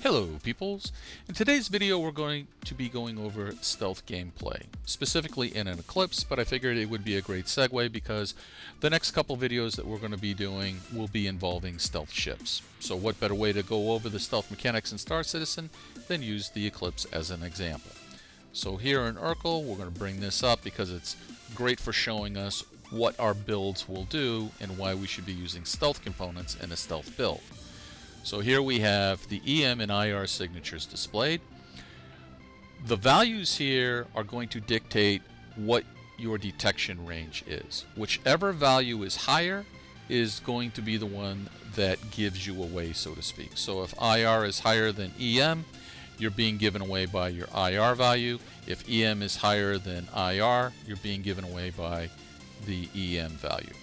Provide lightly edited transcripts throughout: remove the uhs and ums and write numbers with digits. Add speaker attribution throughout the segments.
Speaker 1: Hello peoples! In today's video we're going to be going over stealth gameplay, specifically in an Eclipse, but I figured it would be a great segue because the next couple videos that we're going to be doing will be involving stealth ships. So what better way to go over the stealth mechanics in Star Citizen than use the Eclipse as an example. So here in Urkel we're going to bring this up because it's great for showing us what our builds will do and why we should be using stealth components in a stealth build. So here we have the EM and IR signatures displayed. The values here are going to dictate what your detection range is. Whichever value is higher is going to be the one that gives you away, so to speak. So if IR is higher than EM, you're being given away by your IR value. If EM is higher than IR, you're being given away by the EM value.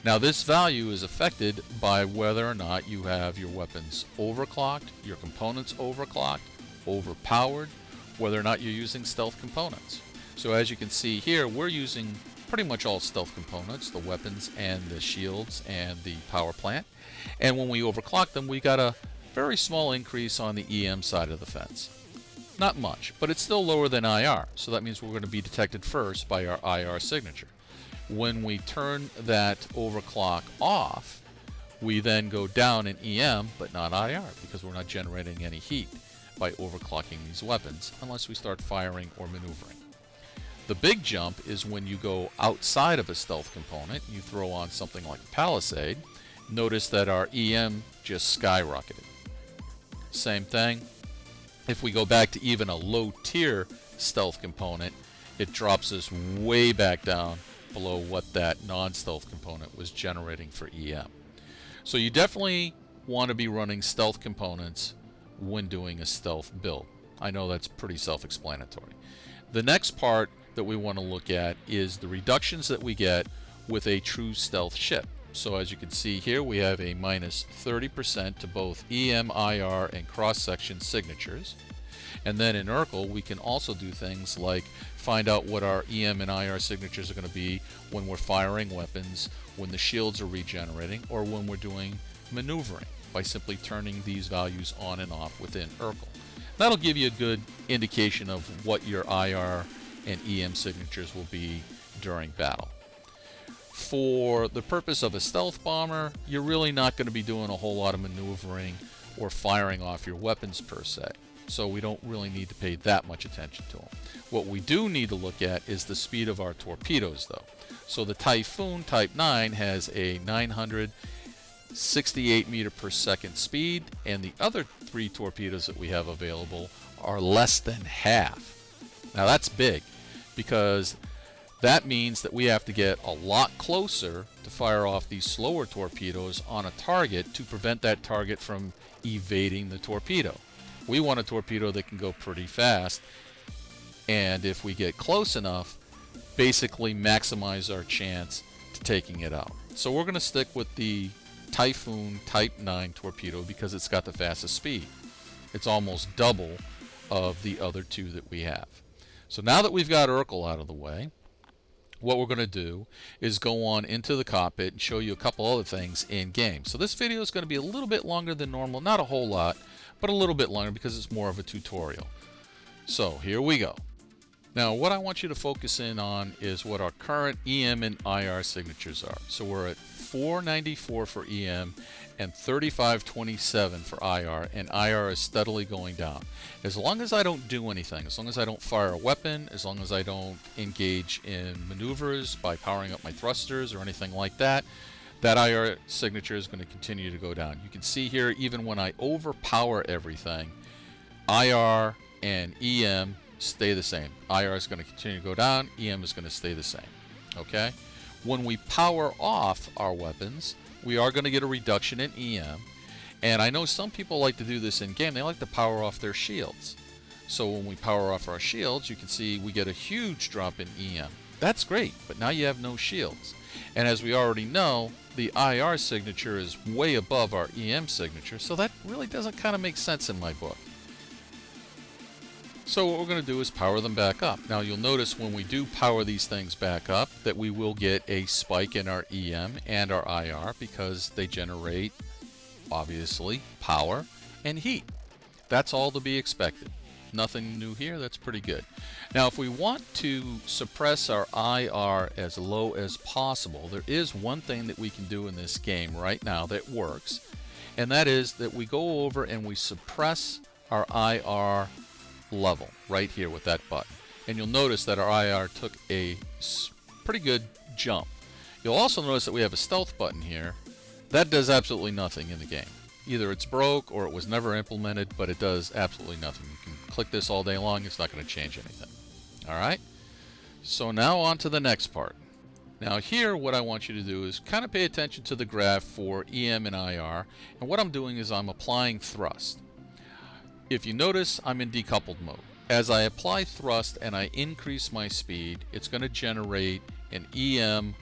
Speaker 1: Now this value is affected by whether or not you have your weapons overclocked, your components overclocked, overpowered, whether or not you're using stealth components. So as you can see here, we're using pretty much all stealth components, the weapons and the shields and the power plant. And when we overclock them, we got a very small increase on the EM side of the fence. Not much, but it's still lower than IR, so that means we're going to be detected first by our IR signature. When we turn that overclock off, we then go down in EM, but not IR, because we're not generating any heat by overclocking these weapons unless we start firing or maneuvering. The big jump is when you go outside of a stealth component, you throw on something like a Palisade. Notice that our EM just skyrocketed. Same thing. If we go back to even a low tier stealth component, it drops us way back down below what that non-stealth component was generating for EM. So you definitely want to be running stealth components when doing a stealth build. I know that's pretty self-explanatory. The next part that we want to look at is the reductions that we get with a true stealth ship. So as you can see here, we have a minus 30% to both EM, IR, and cross-section signatures. And then in Urkel, we can also do things like find out what our EM and IR signatures are going to be when we're firing weapons, when the shields are regenerating, or when we're doing maneuvering by simply turning these values on and off within Urkel. That'll give you a good indication of what your IR and EM signatures will be during battle. For the purpose of a stealth bomber, you're really not going to be doing a whole lot of maneuvering or firing off your weapons per se. So we don't really need to pay that much attention to them. What we do need to look at is the speed of our torpedoes though. So the Typhoon Type 9 has a 968 meter per second speed, and the other three torpedoes that we have available are less than half. Now that's big, because that means that we have to get a lot closer to fire off these slower torpedoes on a target to prevent that target from evading the torpedo. We want a torpedo that can go pretty fast, and if we get close enough, basically maximize our chance to taking it out. So we're going to stick with the Typhoon Type 9 torpedo because it's got the fastest speed. It's almost double of the other two that we have. So now that we've got Urkel out of the way, what we're going to do is go on into the cockpit and show you a couple other things in game. So this video is going to be a little bit longer than normal, not a whole lot, but a little bit longer because it's more of a tutorial. So here we go. Now what I want you to focus in on is what our current EM and IR signatures are. So we're at 494 for EM and 3527 for IR, and IR is steadily going down. As long as I don't do anything, as long as I don't fire a weapon, as long as I don't engage in maneuvers by powering up my thrusters or anything like that, that IR signature is going to continue to go down. You can see here, even when I overpower everything, IR and EM stay the same. IR is going to continue to go down, EM is going to stay the same. Okay? When we power off our weapons, we are going to get a reduction in EM. And I know some people like to do this in game. They like to power off their shields. So when we power off our shields, you can see we get a huge drop in EM. That's great, but now you have no shields. And as we already know, the IR signature is way above our EM signature, so that really doesn't kind of make sense in my book. So what we're going to do is power them back up. Now you'll notice when we do power these things back up that we will get a spike in our EM and our IR because they generate, obviously, power and heat. That's all to be expected. Nothing new here. That's pretty good. Now, if we want to suppress our IR as low as possible, there is one thing that we can do in this game right now that works, and that is that we go over and we suppress our IR level right here with that button. And you'll notice that our IR took a pretty good jump. You'll also notice that we have a stealth button here. That does absolutely nothing in the game. Either it's broke or it was never implemented, but it does absolutely nothing. You can click this all day long, it's not going to change anything. Alright, so now on to the next part. Now here what I want you to do is kind of pay attention to the graph for EM and IR, and what I'm doing is I'm applying thrust. If you notice, I'm in decoupled mode. As I apply thrust and I increase my speed, it's going to generate an EM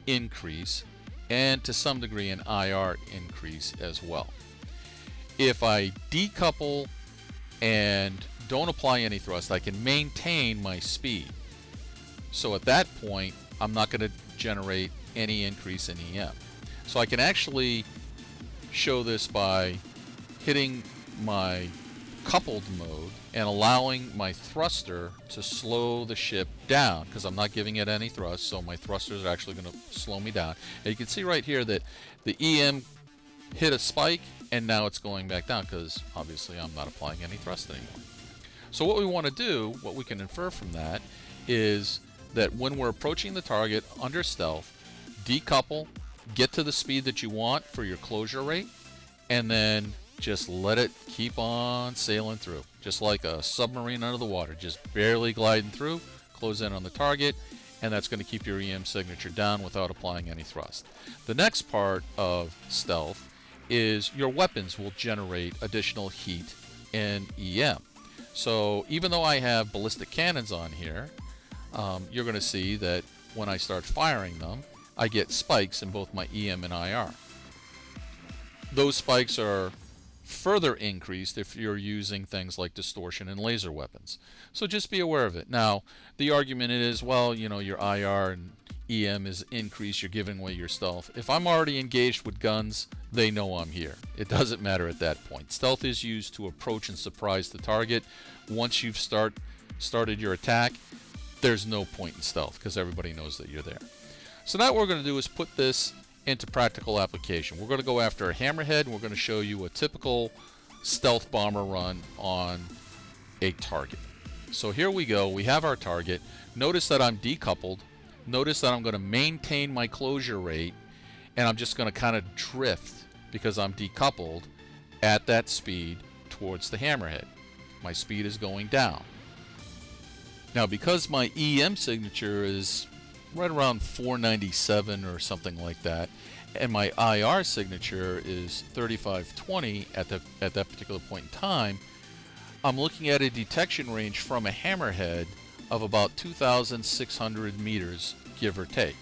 Speaker 1: increase and to some degree an IR increase as well. If I decouple and don't apply any thrust, I can maintain my speed. So at that point, I'm not going to generate any increase in EM. So I can actually show this by hitting my coupled mode and allowing my thruster to slow the ship down, because I'm not giving it any thrust, so my thrusters are actually going to slow me down. And you can see right here that the EM hit a spike and now it's going back down because obviously I'm not applying any thrust anymore. So what we want to do, what we can infer from that, is that when we're approaching the target under stealth, decouple, get to the speed that you want for your closure rate, and then just let it keep on sailing through. Just like a submarine under the water, just barely gliding through, close in on the target, and that's going to keep your EM signature down without applying any thrust. The next part of stealth is your weapons will generate additional heat and EM. So even though I have ballistic cannons on here, you're going to see that when I start firing them, I get spikes in both my EM and IR. Those spikes are further increased if you're using things like distortion and laser weapons. So just be aware of it. Now, the argument is, well, you know, your IR and EM is increased, you're giving away your stealth. If I'm already engaged with guns, they know I'm here. It doesn't matter at that point. Stealth is used to approach and surprise the target. Once you've started your attack, there's no point in stealth because everybody knows that you're there. So now what we're going to do is put this into practical application. We're going to go after a hammerhead, and we're going to show you a typical stealth bomber run on a target. So here we go. We have our target. Notice that I'm decoupled. Notice that I'm going to maintain my closure rate, and I'm just going to kind of drift because I'm decoupled at that speed towards the hammerhead. My speed is going down. Now, because my EM signature is right around 497 or something like that, and my IR signature is 3520 at that particular point in time, I'm looking at a detection range from a hammerhead of about 2,600 meters, give or take.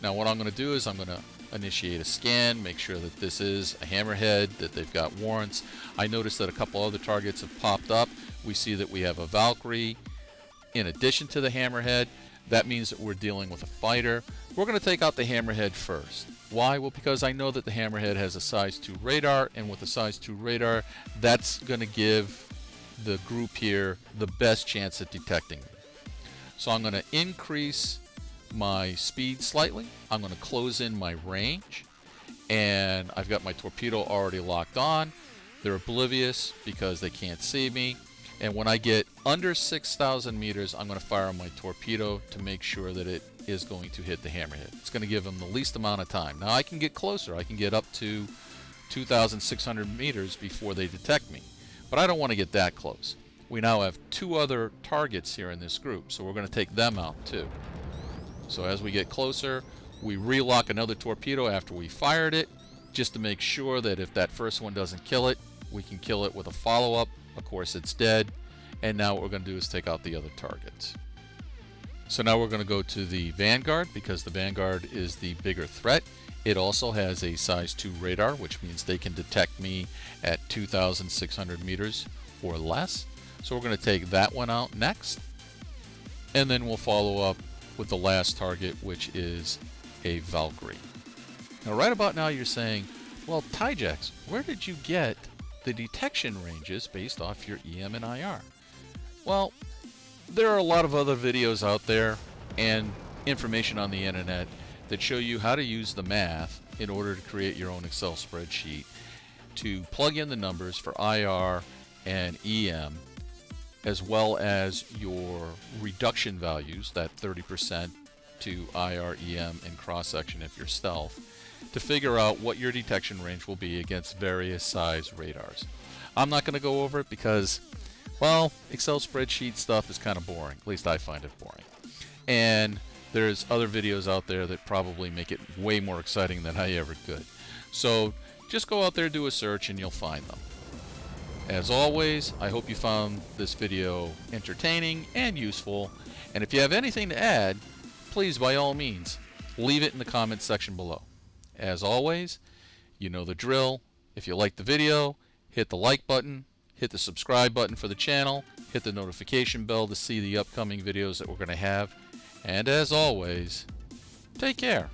Speaker 1: Now what I'm going to do is I'm going to initiate a scan, make sure that this is a hammerhead, that they've got warrants. I noticed that a couple other targets have popped up. We see that we have a Valkyrie in addition to the hammerhead. That means that we're dealing with a fighter. We're going to take out the hammerhead first. Why? Well, because I know that the hammerhead has a size 2 radar, and with a size 2 radar, that's going to give the group here the best chance at detecting me. So I'm going to increase my speed slightly. I'm going to close in my range, and I've got my torpedo already locked on. They're oblivious because they can't see me. And when I get under 6,000 meters, I'm going to fire my torpedo to make sure that it is going to hit the hammerhead. It's going to give them the least amount of time. Now I can get closer. I can get up to 2,600 meters before they detect me. But I don't want to get that close. We now have 2 other targets here in this group, so we're going to take them out too. So as we get closer, we relock another torpedo after we fired it, just to make sure that if that first one doesn't kill it, we can kill it with a follow-up. Of course, it's dead. And now what we're going to do is take out the other targets. So now we're going to go to the Vanguard, because the Vanguard is the bigger threat. It also has a size 2 radar, which means they can detect me at 2,600 meters or less. So we're going to take that one out next. And then we'll follow up with the last target, which is a Valkyrie. Now right about now you're saying, well, Tyjax, where did you get the detection ranges based off your EM and IR? Well, there are a lot of other videos out there and information on the internet that show you how to use the math in order to create your own Excel spreadsheet to plug in the numbers for IR and EM, as well as your reduction values, that 30% to IR, EM, and cross-section if you're stealth, to figure out what your detection range will be against various size radars. I'm not going to go over it because, well, Excel spreadsheet stuff is kind of boring. At least I find it boring. And there's other videos out there that probably make it way more exciting than I ever could. So just go out there, do a search, and you'll find them. As always, I hope you found this video entertaining and useful. And if you have anything to add, please, by all means, leave it in the comments section below. As always, you know the drill. If you like the video, hit the like button, hit the subscribe button for the channel, hit the notification bell to see the upcoming videos that we're going to have. And as always, take care.